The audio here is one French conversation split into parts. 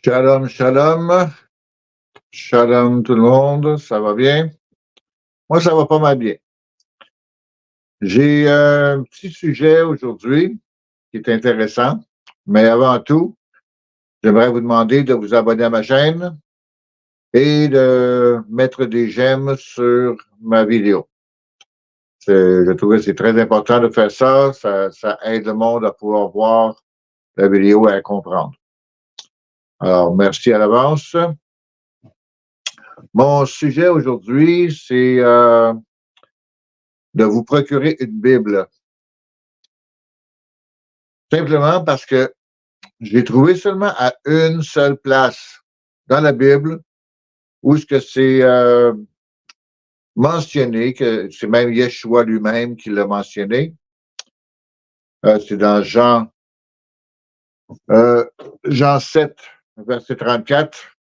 Shalom, shalom. Shalom tout le monde, ça va bien? Moi, ça va pas mal bien. J'ai un petit sujet aujourd'hui qui est intéressant, mais avant tout, j'aimerais vous demander de vous abonner à ma chaîne et de mettre des j'aime sur ma vidéo. Je trouve que c'est très important de faire ça. Ça aide le monde à pouvoir voir la vidéo et à comprendre. Alors, merci à l'avance. Mon sujet aujourd'hui, c'est de vous procurer une Bible. Simplement parce que j'ai trouvé seulement à une seule place dans la Bible où ce que c'est mentionné, que c'est même Yeshua lui-même qui l'a mentionné. C'est dans Jean 7, verset 34.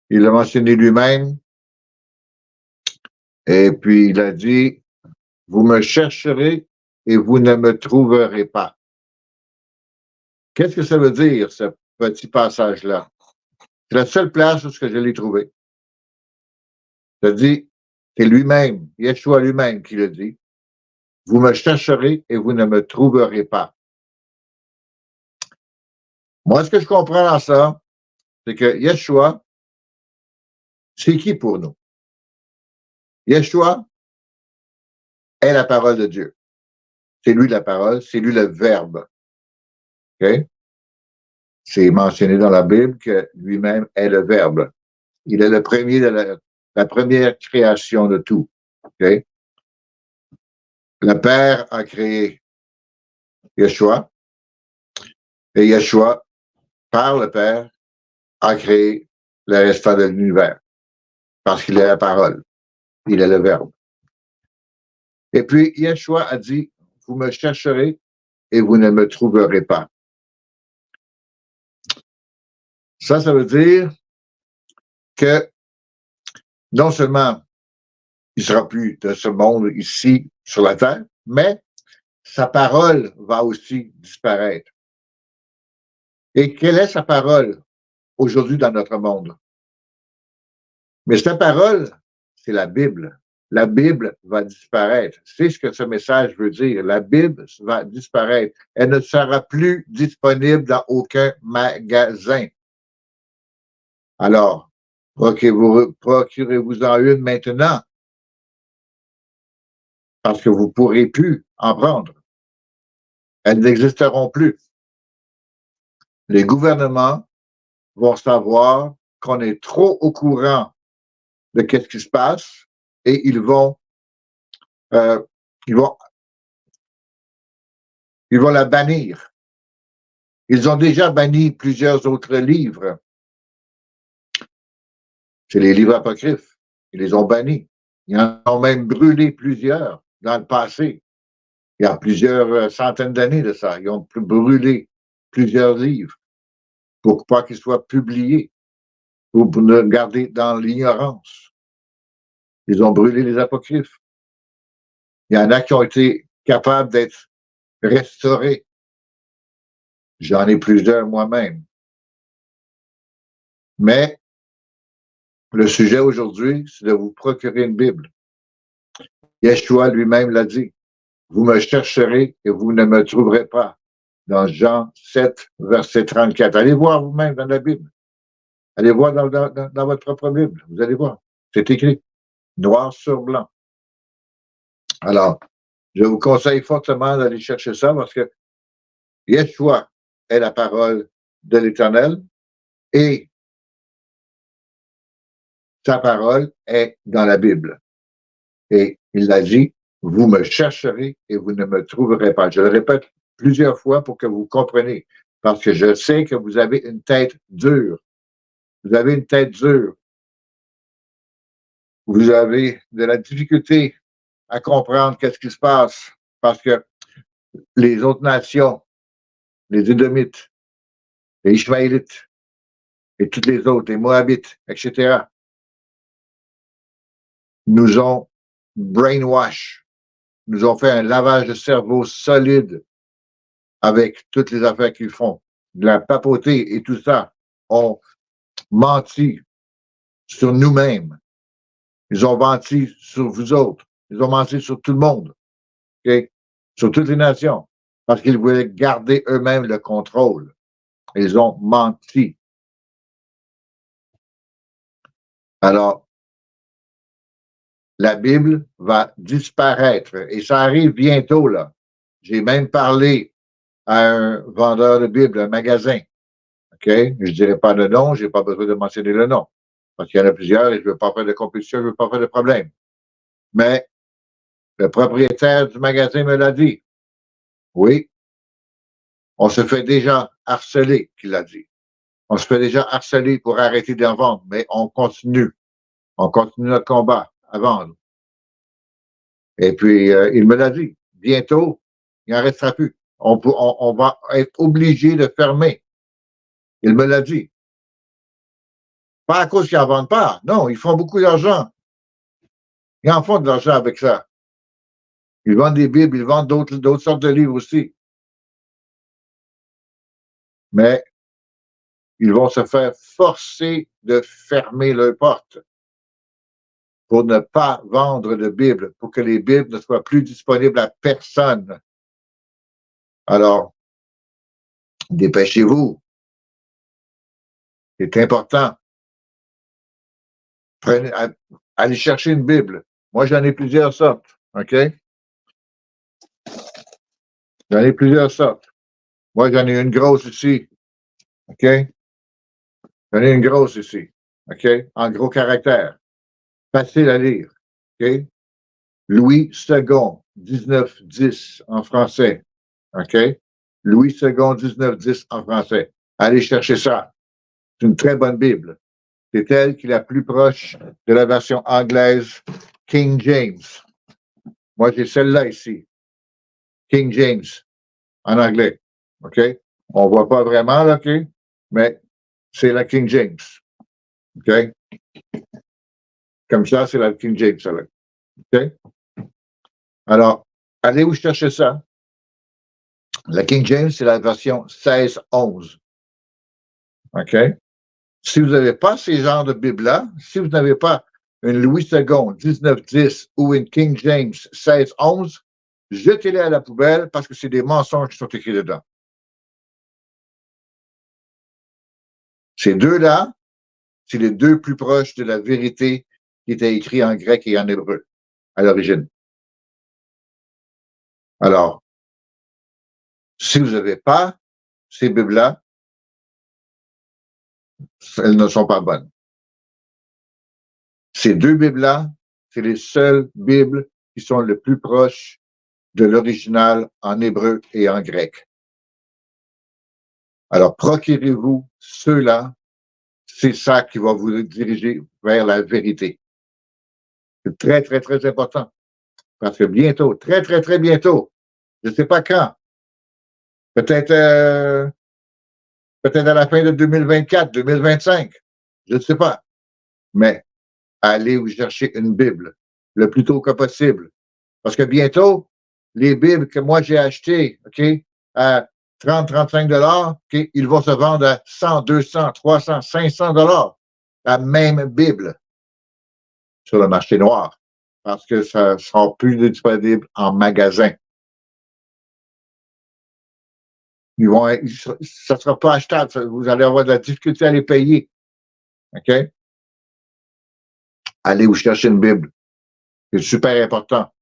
Il l'a mentionné lui-même. Et puis il a dit, vous me chercherez et vous ne me trouverez pas. Qu'est-ce que ça veut dire, ce petit passage-là? C'est la seule place où je l'ai trouvé. Ça dit, c'est lui-même, Yeshua lui-même qui le dit. Vous me chercherez et vous ne me trouverez pas. Moi, ce que je comprends dans ça, c'est que Yeshua, c'est qui pour nous? Yeshua est la parole de Dieu. C'est lui la parole, c'est lui le verbe. Okay? C'est mentionné dans la Bible que lui-même est le verbe. Il est le premier de la première création de tout. Okay? Le Père a créé Yeshua et Yeshua, par le Père, a créé le restant de l'univers parce qu'il est la parole, il est le verbe. Et puis Yeshua a dit, vous me chercherez et vous ne me trouverez pas. Ça veut dire que non seulement il ne sera plus de ce monde ici sur la terre, mais sa parole va aussi disparaître. Et quelle est sa parole aujourd'hui dans notre monde? Mais sa parole, c'est la Bible. La Bible va disparaître. C'est ce que ce message veut dire. La Bible va disparaître. Elle ne sera plus disponible dans aucun magasin. Alors, procurez-vous-en une maintenant, parce que vous ne pourrez plus en prendre. Elles n'existeront plus. Les gouvernements vont savoir qu'on est trop au courant de ce qui se passe et ils vont la bannir. Ils ont déjà banni plusieurs autres livres. C'est les livres apocryphes. Ils les ont bannis. Ils en ont même brûlé plusieurs dans le passé. Il y a plusieurs centaines d'années de ça. Ils ont brûlé plusieurs livres pour pas qu'ils soient publiés, pour ne garder dans l'ignorance. Ils ont brûlé les apocryphes. Il y en a qui ont été capables d'être restaurés. J'en ai plusieurs moi-même. Mais le sujet aujourd'hui, c'est de vous procurer une Bible. Yeshua lui-même l'a dit. Vous me chercherez et vous ne me trouverez pas. Dans Jean 7, verset 34. Allez voir vous-même dans la Bible. Allez voir dans votre propre Bible. Vous allez voir. C'est écrit. Noir sur blanc. Alors, je vous conseille fortement d'aller chercher ça parce que Yeshua est la parole de l'Éternel et sa parole est dans la Bible. Et il a dit, vous me chercherez et vous ne me trouverez pas. Je le répète plusieurs fois pour que vous compreniez, parce que je sais que vous avez une tête dure. Vous avez une tête dure. Vous avez de la difficulté à comprendre qu'est-ce qui se passe, parce que les autres nations, les Édomites, les Ishmaélites, et toutes les autres, les Moabites, etc., nous ont brainwash, nous ont fait un lavage de cerveau solide avec toutes les affaires qu'ils font, de la papauté et tout ça. ont menti sur nous-mêmes. Ils ont menti sur vous autres. Ils ont menti sur tout le monde. Okay? Sur toutes les nations. Parce qu'ils voulaient garder eux-mêmes le contrôle. Ils ont menti. Alors, la Bible va disparaître. Et ça arrive bientôt, là. J'ai même parlé à un vendeur de Bible, un magasin. OK? Je ne dirai pas le nom, je n'ai pas besoin de mentionner le nom. Parce qu'il y en a plusieurs et je ne veux pas faire de compétition, je ne veux pas faire de problème. Mais le propriétaire du magasin me l'a dit. Oui, on se fait déjà harceler, qu'il a dit. On se fait déjà harceler pour arrêter d'en vendre, mais on continue. On continue notre combat à vendre. Et puis, il me l'a dit. Bientôt, il n'en restera plus. On va être obligé de fermer. Il me l'a dit. Pas à cause qu'ils n'en vendent pas. Non, ils font beaucoup d'argent. Ils en font de l'argent avec ça. Ils vendent des Bibles, ils vendent d'autres sortes de livres aussi. Mais ils vont se faire forcer de fermer leurs portes pour ne pas vendre de Bible, pour que les Bibles ne soient plus disponibles à personne. Alors, dépêchez-vous. C'est important. Allez chercher une Bible. Moi, j'en ai plusieurs sortes. OK? J'en ai plusieurs sortes. Moi, j'en ai une grosse ici. OK? J'en ai une grosse ici. OK? En gros caractère. Facile à lire. OK? Louis II, 1910 en français. OK? Louis II, 1910 en français. Allez chercher ça. C'est une très bonne Bible. C'est elle qui est la plus proche de la version anglaise King James. Moi, j'ai celle-là ici. King James, en anglais. OK? On ne voit pas vraiment, là, OK? Mais c'est la King James. OK? Comme ça, c'est la King James, ça, là. OK? Alors, allez où chercher ça. La King James, c'est la version 16-11. OK? Si vous n'avez pas ces genres de Bible-là, si vous n'avez pas une Louis II 1910 ou une King James 16-11, jetez-les à la poubelle parce que c'est des mensonges qui sont écrits dedans. Ces deux-là, c'est les deux plus proches de la vérité qui étaient écrits en grec et en hébreu à l'origine. Alors, si vous n'avez pas ces Bibles-là, elles ne sont pas bonnes. Ces deux Bibles-là, c'est les seules Bibles qui sont les plus proches de l'original en hébreu et en grec. Alors, procurez-vous ceux-là, c'est ça qui va vous diriger vers la vérité. C'est très, très, très important. Parce que bientôt, très, très, très bientôt, je ne sais pas quand, peut-être à la fin de 2024, 2025, je ne sais pas, mais allez vous chercher une Bible le plus tôt que possible. Parce que bientôt, les Bibles que moi j'ai achetées, OK, à 30, 35 $, OK, ils vont se vendre à 100, 200, 300, 500 $. La même Bible sur le marché noir. Parce que ça ne sera plus disponible en magasin. Ça ne sera pas achetable. Vous allez avoir de la difficulté à les payer. OK? Allez vous chercher une Bible. C'est super important.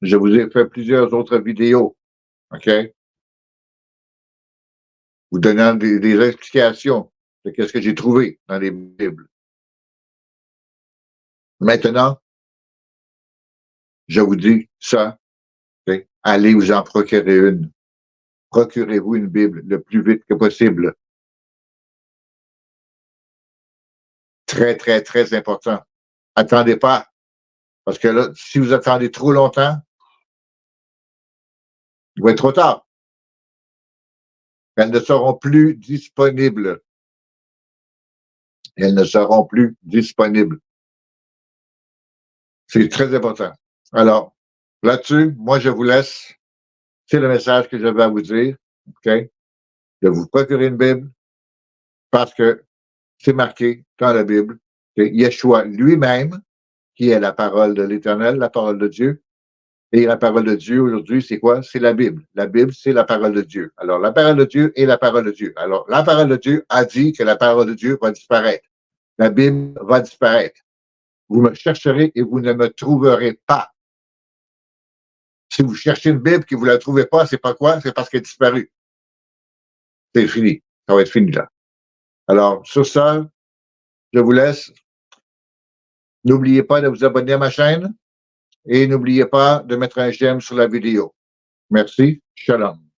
Je vous ai fait plusieurs autres vidéos. OK? Vous donnant des explications de ce que j'ai trouvé dans les Bibles. Maintenant, je vous dis ça. Okay? Allez vous en procurer une. Procurez-vous une Bible le plus vite que possible. Très, très, très important. Attendez pas. Parce que là, si vous attendez trop longtemps, il va être trop tard. Elles ne seront plus disponibles. Elles ne seront plus disponibles. C'est très important. Alors, là-dessus, moi, je vous laisse. C'est le message que j'avais à vous dire. OK? de vous procurer une Bible parce que c'est marqué dans la Bible que Yeshua lui-même, qui est la parole de l'Éternel, la parole de Dieu, et la parole de Dieu aujourd'hui, c'est quoi? C'est la Bible. La Bible, c'est la parole de Dieu. Alors, la parole de Dieu est la parole de Dieu. Alors, la parole de Dieu a dit que la parole de Dieu va disparaître. La Bible va disparaître. Vous me chercherez et vous ne me trouverez pas. Si vous cherchez une Bible et que vous ne la trouvez pas, c'est pas quoi? C'est parce qu'elle est disparue. C'est fini. Ça va être fini là. Alors, sur ça, je vous laisse. N'oubliez pas de vous abonner à ma chaîne et n'oubliez pas de mettre un j'aime sur la vidéo. Merci. Shalom.